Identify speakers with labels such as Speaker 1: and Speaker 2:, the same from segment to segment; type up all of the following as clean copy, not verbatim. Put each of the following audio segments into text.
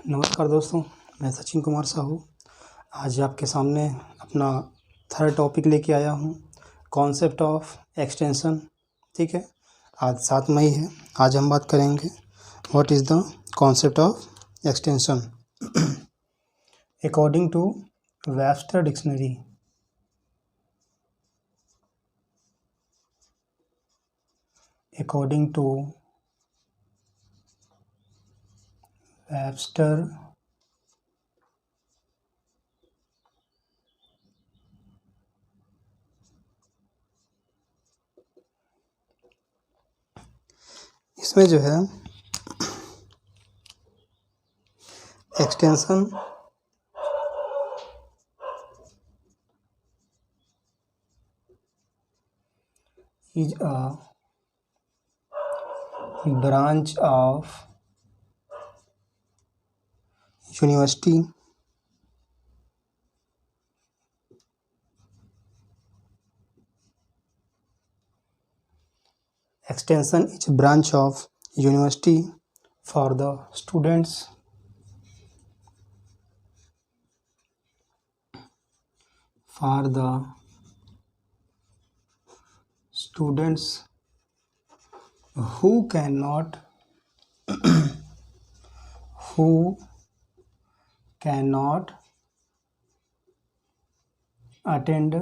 Speaker 1: नमस्कार दोस्तों, मैं सचिन कुमार साहू आज आपके सामने अपना थर्ड टॉपिक लेके आया हूँ, कॉन्सेप्ट ऑफ एक्सटेंशन। ठीक है, आज 7 मई है। आज हम बात करेंगे what is the concept of extension according to Webster dictionary. According to Webster इसमें जो है extension is a branch of university extension is a branch of university for the students who cannot attend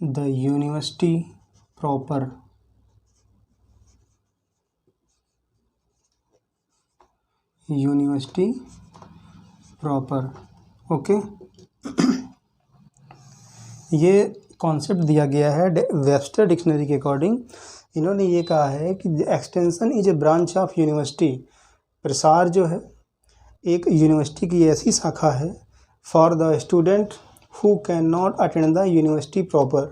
Speaker 1: the university proper okay. ये concept दिया गया है Webster dictionary के according. इन्होंने ये कहा है कि extension is a branch of university. प्रसार जो है एक यूनिवर्सिटी की ऐसी शाखा है for the student who can not attend the university proper.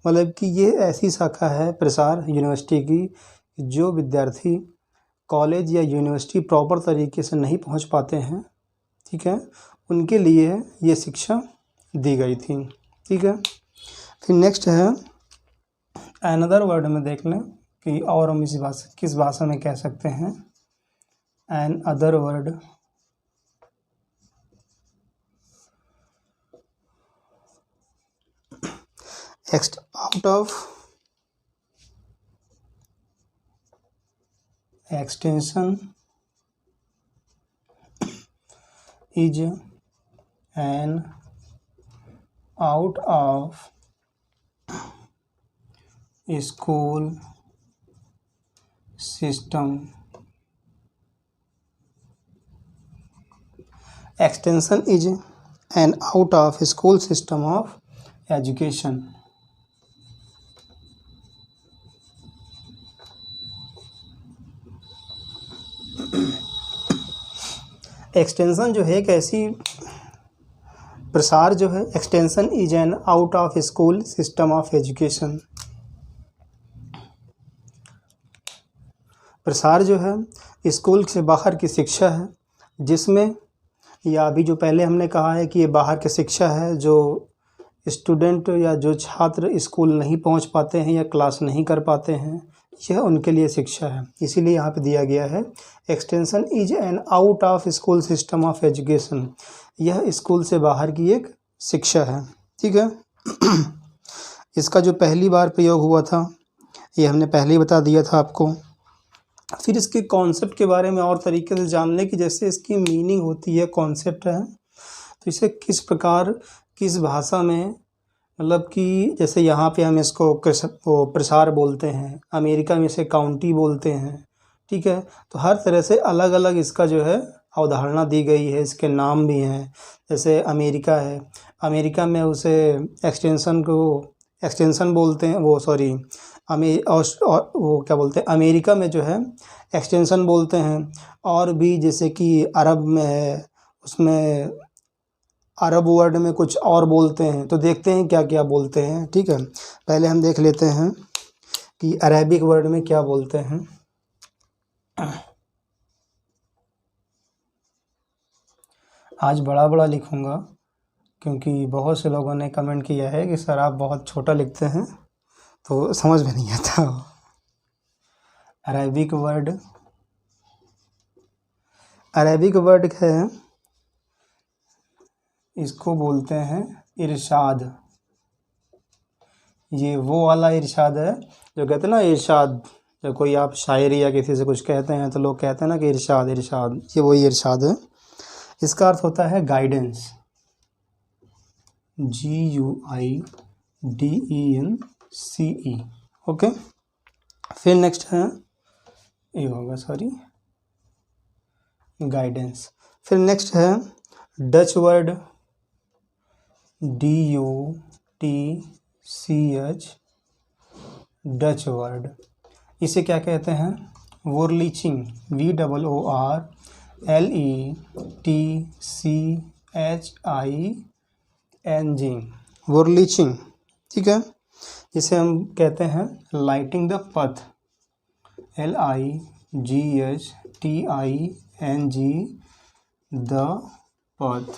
Speaker 1: मतलब कि ये ऐसी शाखा है प्रसार यूनिवर्सिटी की जो विद्यार्थी कॉलेज या यूनिवर्सिटी प्रॉपर तरीके से नहीं पहुंच पाते हैं, ठीक है, उनके लिए ये शिक्षा दी गई थी। ठीक है, फिर नेक्स्ट है अनदर वर्ड में देख लें कि और हम किस भाषा में कह सकते हैं। Another word out of extension is an out of school system। Extension is an out of school system of education। Extension जो है एक ऐसी प्रसार जो है extension is N out of school system of education. प्रसार जो है स्कूल से बाहर की शिक्षा है जिसमें, या अभी जो पहले हमने कहा है कि ये बाहर की शिक्षा है जो स्टूडेंट या जो छात्र स्कूल नहीं पहुंच पाते हैं या क्लास नहीं कर पाते हैं, यह उनके लिए शिक्षा है। इसीलिए यहाँ पे दिया गया है extension is N out of school system of education. यह स्कूल से बाहर की एक शिक्षा है। ठीक है, इसका जो पहली बार प्रयोग हुआ था ये हमने पहले ही बता दिया था आपको। फिर इसके कॉन्सेप्ट के बारे में और तरीके से जानने की, जैसे इसकी मीनिंग होती है, कॉन्सेप्ट है, तो इसे किस प्रकार किस भाषा में, मतलब कि जैसे यहाँ पे हम इसको प्रसार बोलते हैं, अमेरिका में इसे काउंटी बोलते हैं। ठीक है, तो हर तरह से अलग अलग इसका जो है अवधारणा दी गई है, इसके नाम भी हैं। जैसे अमेरिका है, अमेरिका में उसे एक्सटेंशन बोलते हैं, वो क्या बोलते हैं, अमेरिका में जो है एक्सटेंशन बोलते हैं। और भी जैसे कि अरब में है, उसमें अरब वर्ड में कुछ और बोलते हैं। तो देखते हैं क्या क्या बोलते हैं। ठीक है, पहले हम देख लेते हैं कि अरेबिक वर्ड में क्या बोलते हैं। आज बड़ा बड़ा लिखूँगा क्योंकि बहुत से लोगों ने कमेंट किया है कि सर आप बहुत छोटा लिखते हैं तो समझ में नहीं आता। अरेबिक वर्ड, अरेबिक वर्ड है, इसको बोलते हैं इरशाद। ये वो वाला इरशाद है जो कहते हैं ना इरशाद, जब कोई आप शायरी या किसी से कुछ कहते हैं तो लोग कहते हैं ना कि इरशाद इरशाद, ये वही इरशाद है। इसका अर्थ होता है गाइडेंस, GUIDENCE। ओके, फिर नेक्स्ट है, ये होगा सॉरी, गाइडेंस। फिर नेक्स्ट है Dutch word, DUTCH, Dutch word. इसे क्या कहते हैं? वोरलीचिंग, WORLETCHING, वोरलीचिंग। ठीक है, जिसे हम कहते हैं lighting the path, LIGHTING, the path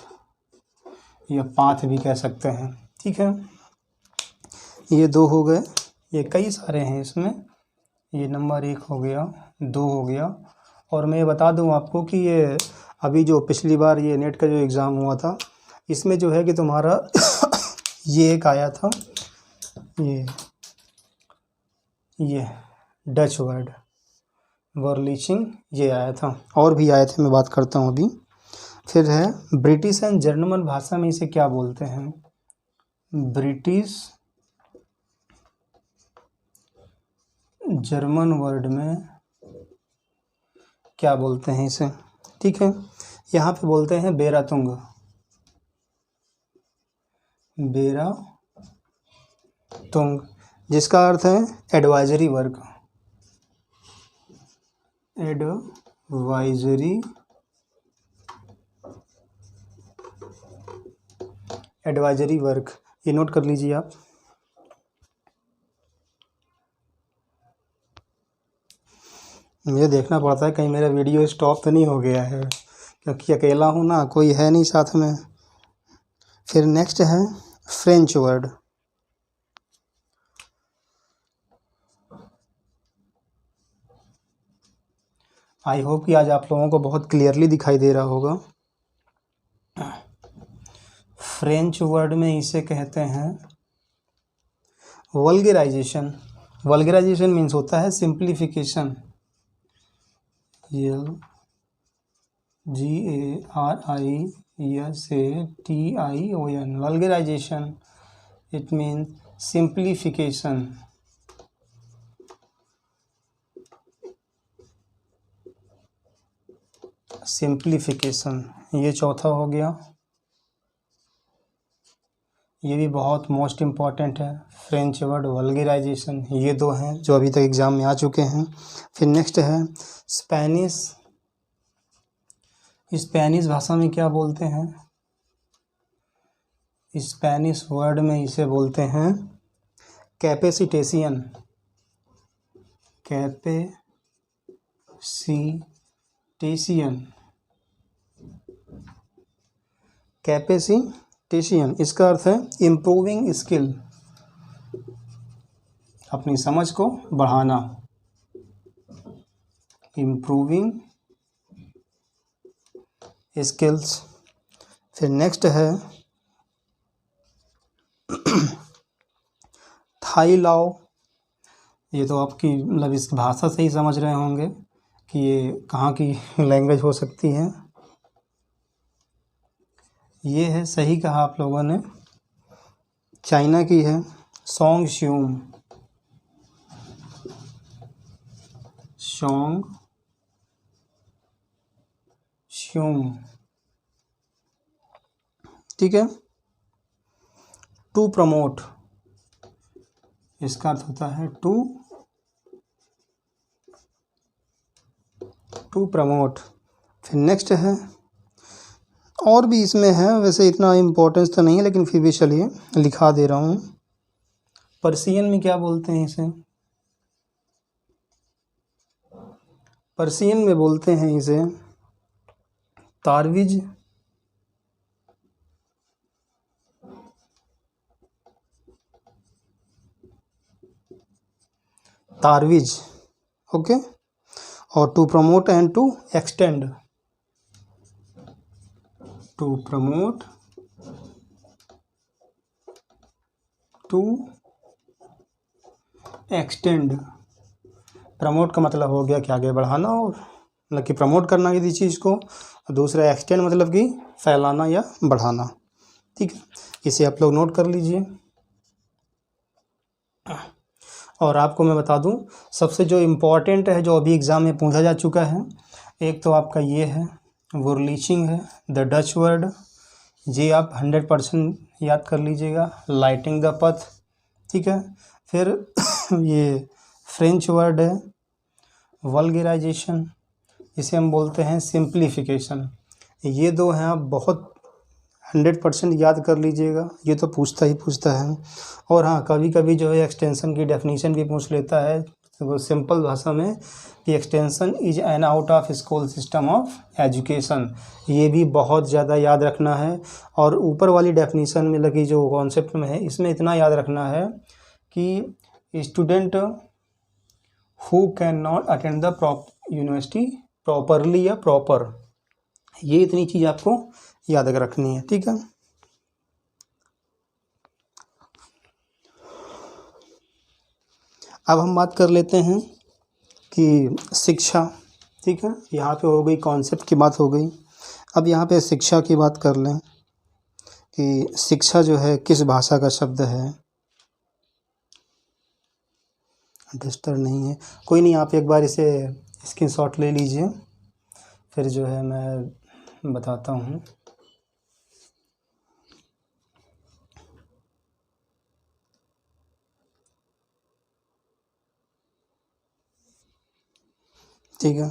Speaker 1: या पाथ भी कह सकते हैं। ठीक है, ये दो हो गए, ये कई सारे हैं इसमें, ये नंबर 1 हो गया, 2 हो गया। और मैं ये बता दूं आपको कि ये अभी जो पिछली बार ये नेट का जो एग्ज़ाम हुआ था, इसमें जो है कि तुम्हारा ये एक आया था, ये डच वर्ड वोरलीचिंग, ये आया था, और भी आए थे, मैं बात करता हूँ अभी। फिर है ब्रिटिश एंड जर्मन भाषा में इसे क्या बोलते हैं? ब्रिटिश जर्मन वर्ड में क्या बोलते हैं इसे? ठीक है, यहाँ पे बोलते हैं बेरातुंग, बेरातुंग, जिसका अर्थ है एडवाइजरी वर्क, एडवाइजरी वर्क, ये नोट कर लीजिए आप। मुझे देखना पड़ता है कहीं मेरा वीडियो स्टॉप तो नहीं हो गया है, क्योंकि अकेला हूँ ना, कोई है नहीं साथ में। फिर नेक्स्ट है फ्रेंच वर्ड, आई होप कि आज आप लोगों को बहुत क्लियरली दिखाई दे रहा होगा। फ्रेंच वर्ड में इसे कहते हैं वल्गराइजेशन। वल्गराइजेशन मीन्स होता है simplification, GARISATION, vulgarisation, it means simplification. Simplification, ये चौथा हो गया, ये भी बहुत मोस्ट इम्पॉर्टेंट है, फ्रेंच वर्ड वल्गराइजेशन। ये दो हैं जो अभी तक एग्ज़ाम में आ चुके हैं। फिर नेक्स्ट है स्पेनिश। स्पेनिश भाषा में क्या बोलते हैं? स्पेनिश वर्ड में इसे बोलते हैं कैपेसिटेशियन, कैपेसिटेशियन। इसका अर्थ है इम्प्रूविंग स्किल, अपनी समझ को बढ़ाना, इम्प्रूविंग स्किल्स। फिर नेक्स्ट है थाई लाओ। ये तो आपकी मतलब इस भाषा से ही समझ रहे होंगे कि ये कहाँ की लैंग्वेज हो सकती है। ये है, सही कहा आप लोगों ने, चाइना की है, सोंग श्यूम, सोंग श्यूम। ठीक है, टू प्रमोट, इसका अर्थ होता है टू प्रमोट। फिर नेक्स्ट है, और भी इसमें है, वैसे इतना इम्पोर्टेंस तो नहीं है, लेकिन फिर भी चलिए लिखा दे रहा हूँ। पर्शियन में क्या बोलते हैं इसे? पर्शियन में बोलते हैं इसे तारविज, तारविज। ओके। और to promote and to extend, to promote, to extend. Promote का मतलब हो गया कि आगे बढ़ाना, और मतलब कि प्रमोट करना किसी चीज़ को, और दूसरा एक्सटेंड मतलब कि फैलाना या बढ़ाना। ठीक है, इसे आप लोग नोट कर लीजिए। और आपको मैं बता दूं, सबसे जो इम्पोर्टेंट है जो अभी एग्ज़ाम में पूछा जा चुका है, एक तो आपका ये है वुरलिचिंग है, द डच वर्ड, ये आप 100% याद कर लीजिएगा। लाइटिंग द पथ, ठीक है। फिर ये फ्रेंच वर्ड है वल्गराइजेशन, इसे हम बोलते हैं सिंप्लीफिकेशन। ये दो हैं, आप बहुत 100% याद कर लीजिएगा, ये तो पूछता ही पूछता है। और हाँ, कभी कभी जो है एक्सटेंशन की डेफिनेशन भी पूछ लेता है, तो वो सिंपल भाषा में कि extension is N out of school system of education. ये भी बहुत ज़्यादा याद रखना है। और ऊपर वाली डेफिनेशन में लगी जो कॉन्सेप्ट में है, इसमें इतना याद रखना है कि student who can not attend the university properly या प्रॉपर, ये इतनी चीज़ आपको याद रखनी है। ठीक है, अब हम बात कर लेते हैं कि शिक्षा। ठीक है, यहाँ पे हो गई कॉन्सेप्ट की बात हो गई। अब यहाँ पे शिक्षा की बात कर लें कि शिक्षा जो है किस भाषा का शब्द है। डिस्टर्ब नहीं है, कोई नहीं, आप एक बार इसे स्क्रीनशॉट ले लीजिए, फिर जो है मैं बताता हूँ। ठीक है,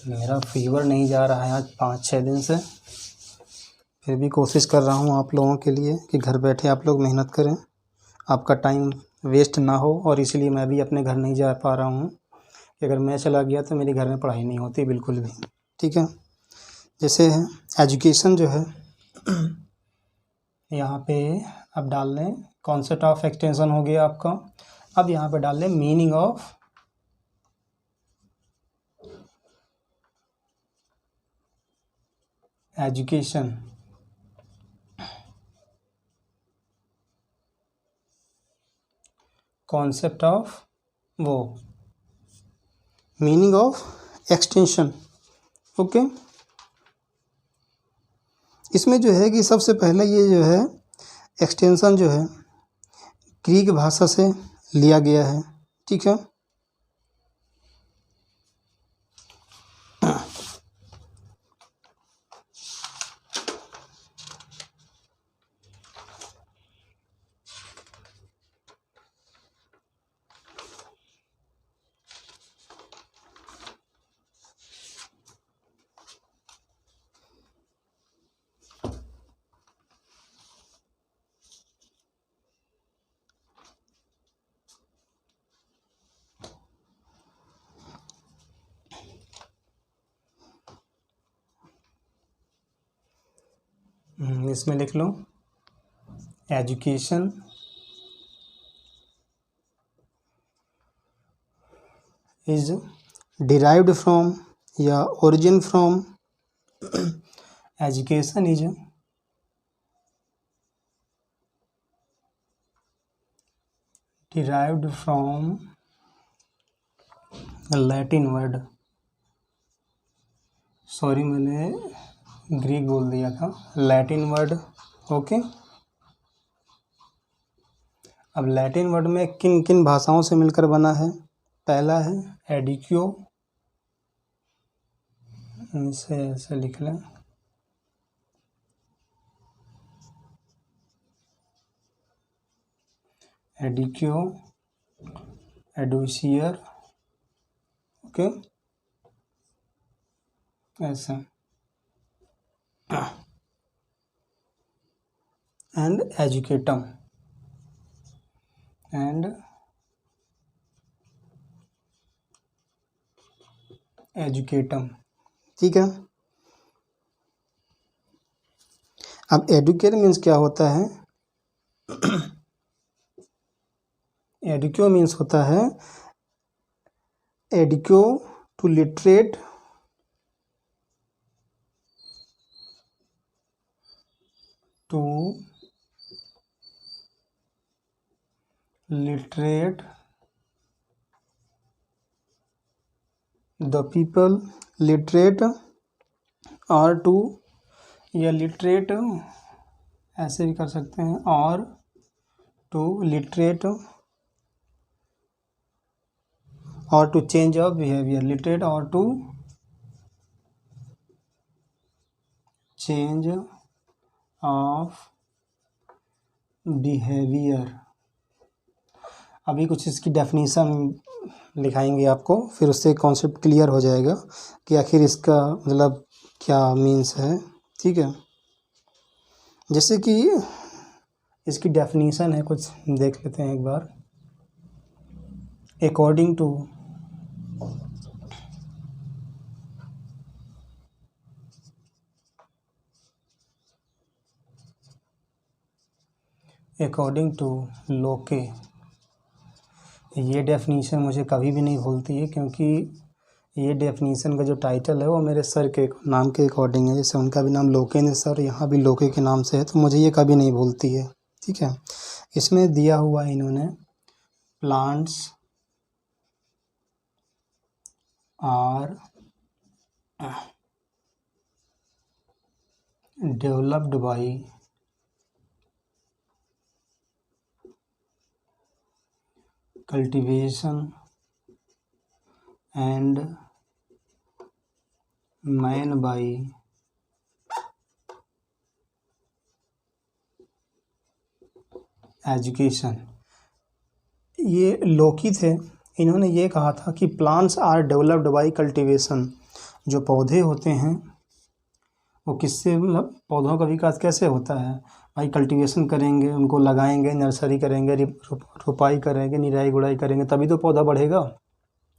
Speaker 1: मेरा फीवर नहीं जा रहा है आज 5-6 दिन से, फिर भी कोशिश कर रहा हूँ आप लोगों के लिए कि घर बैठे आप लोग मेहनत करें, आपका टाइम वेस्ट ना हो। और इसलिए मैं भी अपने घर नहीं जा पा रहा हूँ कि अगर मैं चला गया तो मेरे घर में पढ़ाई नहीं होती बिल्कुल भी। ठीक है, जैसे है एजुकेशन जो है, यहाँ पे अब डाल लें कॉन्सेप्ट ऑफ एक्सटेंशन हो गया आपका। अब यहाँ पे डाल लें meaning of education. Concept of वो मीनिंग ऑफ एक्सटेंशन। ओके, इसमें जो है कि सबसे पहले ये जो है एक्सटेंशन जो है ग्रीक भाषा से लिया गया है। ठीक है, इसमें लिख लो एजुकेशन इज डिराइव्ड फ्रॉम या origin from, education is derived from Latin word, sorry मैंने ग्रीक बोल दिया था, लैटिन वर्ड। ओके, अब लैटिन वर्ड में किन किन भाषाओं से मिलकर बना है। पहला है एडिक्यो, इसे ऐसे लिख लें, एडिक्यो, एडुसियर, ओके, ऐसा, एंड एजुकेटम, एंड एजुकेटम, ठीक है। अब एडुकेट मीन्स क्या होता है? एडुक्यो मीन्स होता है educo to literate, to literate the people, literate और टू, या लिटरेट ऐसे भी कर सकते हैं, और टू लिटरेट और to change of behaviour, literate और टू चेंज ऑफ बिहेवियर। अभी कुछ इसकी डेफिनेशन लिखाएंगे आपको, फिर उससे कॉन्सेप्ट क्लियर हो जाएगा कि आखिर इसका मतलब क्या मीन्स है, ठीक है। जैसे कि इसकी डेफिनेशन है, कुछ देख लेते हैं एक बार। अकॉर्डिंग टू, अकॉर्डिंग टू लोके, ये डेफिनेशन मुझे कभी भी नहीं भूलती है, क्योंकि ये डेफिनेशन का जो टाइटल है वो मेरे सर के नाम के अकॉर्डिंग है। जैसे उनका भी नाम लोकेंद्र सर, यहाँ भी लोके के नाम से है, तो मुझे ये कभी नहीं भूलती है, ठीक है। इसमें दिया हुआ है इन्होंने, plants are developed by cultivation and man by education। ये लोकी थे, इन्होंने ये कहा था कि plants are developed by cultivation, जो पौधे होते हैं वो किससे, मतलब पौधों का विकास कैसे होता है भाई? कल्टीवेशन करेंगे, उनको लगाएंगे, नर्सरी करेंगे, रुपाई करेंगे, निराई गुड़ाई करेंगे, तभी तो पौधा बढ़ेगा।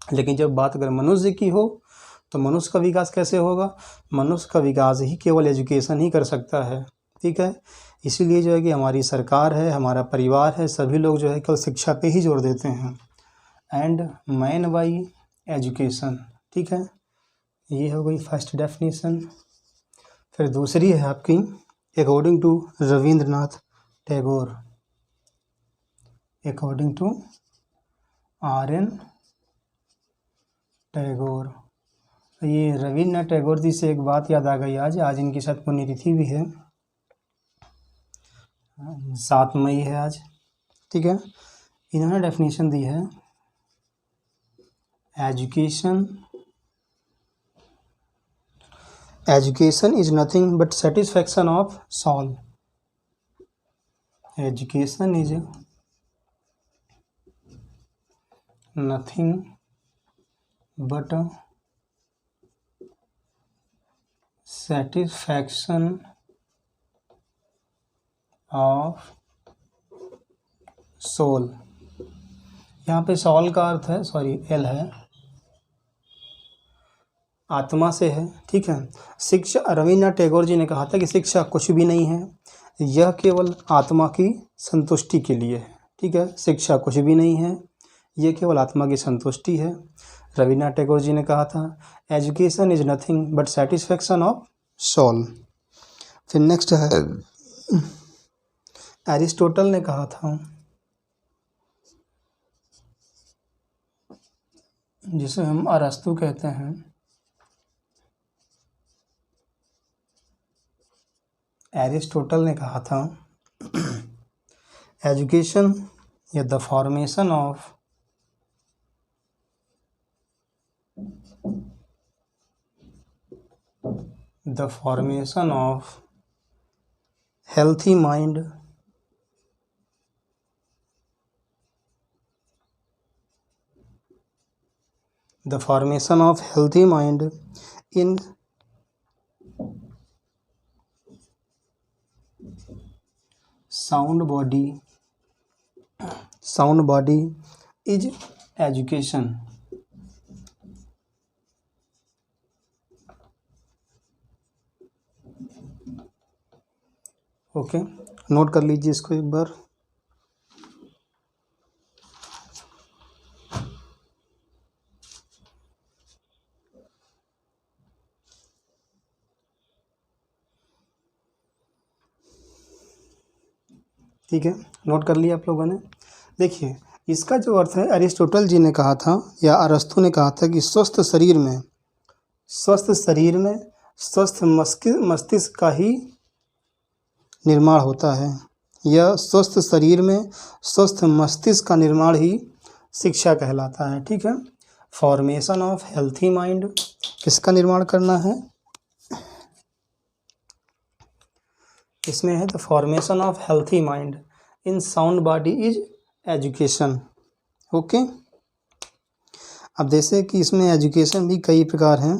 Speaker 1: लेकिन जब बात अगर मनुष्य की हो तो मनुष्य का विकास कैसे होगा? मनुष्य का विकास ही केवल एजुकेशन ही कर सकता है, ठीक है। इसीलिए जो है कि हमारी सरकार है, हमारा परिवार है, सभी लोग जो है केवल शिक्षा पे ही जोर देते हैं। एंड मैन बाई एजुकेशन, ठीक है। ये हो गई फर्स्ट डेफिनेशन। फिर दूसरी है आपकी, according to Rabindranath Tagore, according to R.N. Tagore. ये रविंद्रनाथ टैगोर जी से एक बात याद आ गई, आज इनकी शायद पुण्यतिथि भी है, 7 मई है आज, ठीक है। इन्होंने डेफिनेशन दी है, education is nothing but satisfaction of soul. Education is nothing but satisfaction of soul. यहाँ पे सोल का अर्थ है, सॉरी एल है, आत्मा से है, ठीक है। शिक्षा, रविन्द्रनाथ टैगोर जी ने कहा था कि शिक्षा कुछ भी नहीं है, यह केवल आत्मा की संतुष्टि के लिए है, ठीक है। शिक्षा कुछ भी नहीं है, यह केवल आत्मा की संतुष्टि है। रविन्द्रनाथ टैगोर जी ने कहा था education is nothing but satisfaction of soul. फिर नेक्स्ट है, एरिस्टोटल ने कहा था, जिसे हम अरस्तु कहते हैं, एरिस्टोटल ने कहा था एजुकेशन या the formation of healthy mind in sound body is education। Okay, note कर लीजिए इसको एक बार। ठीक है, नोट कर लिया आप लोगों ने। देखिए, इसका जो अर्थ है, अरिस्टोटल जी ने कहा था या अरस्तु ने कहा था कि स्वस्थ शरीर में स्वस्थ मस्तिष्क का ही निर्माण होता है, या स्वस्थ शरीर में स्वस्थ मस्तिष्क का निर्माण ही शिक्षा कहलाता है। ठीक है, फॉर्मेशन ऑफ हेल्थी माइंड, किसका निर्माण करना है इसमें है, the formation of healthy mind in sound body is education. Okay, अब जैसे कि इसमें एजुकेशन भी कई प्रकार हैं।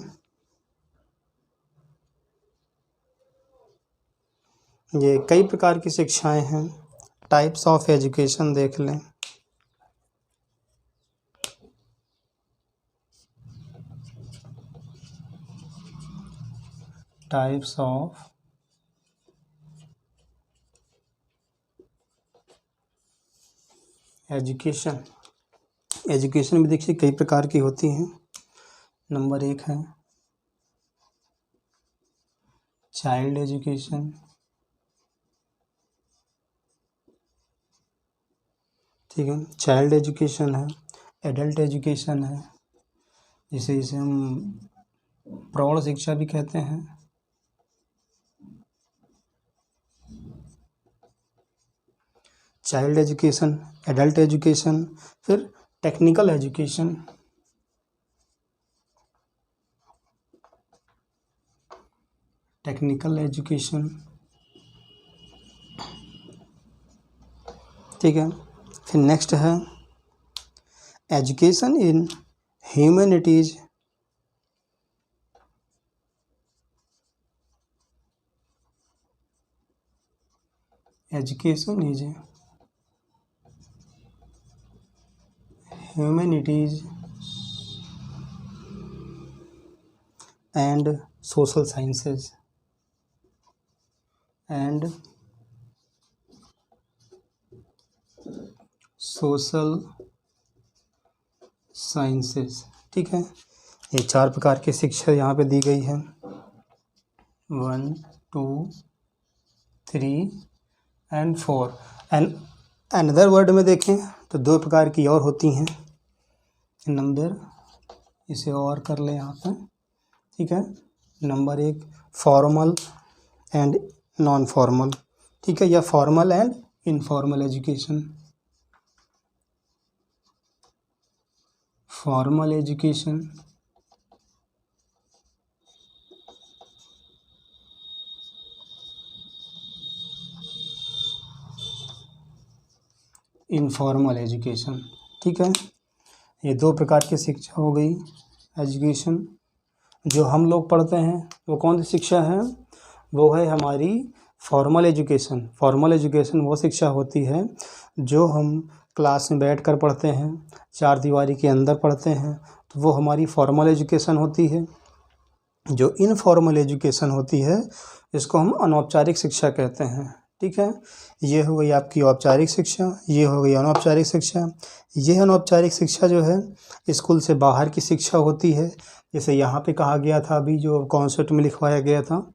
Speaker 1: ये कई प्रकार की शिक्षाएं हैं, टाइप्स ऑफ एजुकेशन देख लें। टाइप्स ऑफ एजुकेशन में देखिए कई प्रकार की होती हैं। नंबर 1 है चाइल्ड एजुकेशन, ठीक है, चाइल्ड एजुकेशन है, एडल्ट एजुकेशन है, जिसे हम प्रौढ़ शिक्षा भी कहते हैं, चाइल्ड एजुकेशन, एडल्ट एजुकेशन। फिर टेक्निकल एजुकेशन, ठीक है। फिर नेक्स्ट है education in humanities, education is humanities and social sciences, ठीक है। ये 4 प्रकार की शिक्षा यहाँ पे दी गई है, 1 2 3 एंड 4। एंड अनदर वर्ड में देखें तो 2 प्रकार की और होती हैं। नंबर, इसे और कर लें यहाँ पर, ठीक है। Number 1 formal and non formal, ठीक है, या formal and informal education. Formal education, informal education, ठीक है। ये 2 प्रकार की शिक्षा हो गई एजुकेशन। जो हम लोग पढ़ते हैं वो कौन सी शिक्षा है, वो है हमारी फॉर्मल एजुकेशन। फॉर्मल एजुकेशन वो शिक्षा होती है जो हम क्लास में बैठ कर पढ़ते हैं, 4 दीवारी के अंदर पढ़ते हैं, तो वो हमारी फॉर्मल एजुकेशन होती है। जो इनफॉर्मल एजुकेशन होती है इसको हम अनौपचारिक शिक्षा कहते हैं, ठीक है। ये हो गई आपकी औपचारिक शिक्षा, ये हो गई अनौपचारिक शिक्षा। ये अनौपचारिक शिक्षा जो है स्कूल से बाहर की शिक्षा होती है। जैसे यहाँ पे कहा गया था, अभी जो कॉन्सेप्ट में लिखवाया गया था,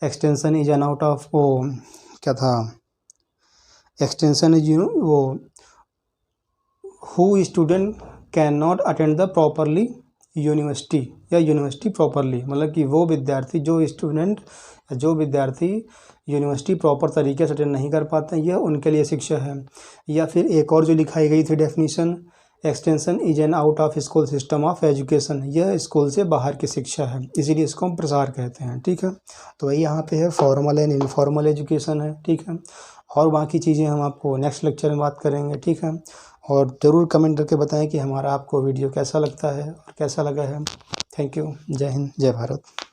Speaker 1: extension is N out of, वो क्या था, एक्सटेंशन इज वो who student can not attend the properly university, या यूनिवर्सिटी प्रॉपरली, मतलब कि वो विद्यार्थी जो विद्यार्थी यूनिवर्सिटी प्रॉपर तरीके से अटेंड नहीं कर पाते हैं, यह उनके लिए शिक्षा है। या फिर एक और जो लिखाई गई थी definition, extension is N out of school system of education, यह स्कूल से बाहर की शिक्षा है, इसीलिए इसको हम प्रसार कहते हैं, ठीक है। तो वही यहाँ पे है फॉर्मल एंड इनफॉर्मल एजुकेशन है, ठीक है। और बाकी चीज़ें हम आपको नेक्स्ट लेक्चर में बात करेंगे, ठीक है। और ज़रूर कमेंट करके बताएं कि हमारा आपको वीडियो कैसा लगता है और कैसा लगा है। Thank you. जय हिंद, जय भारत।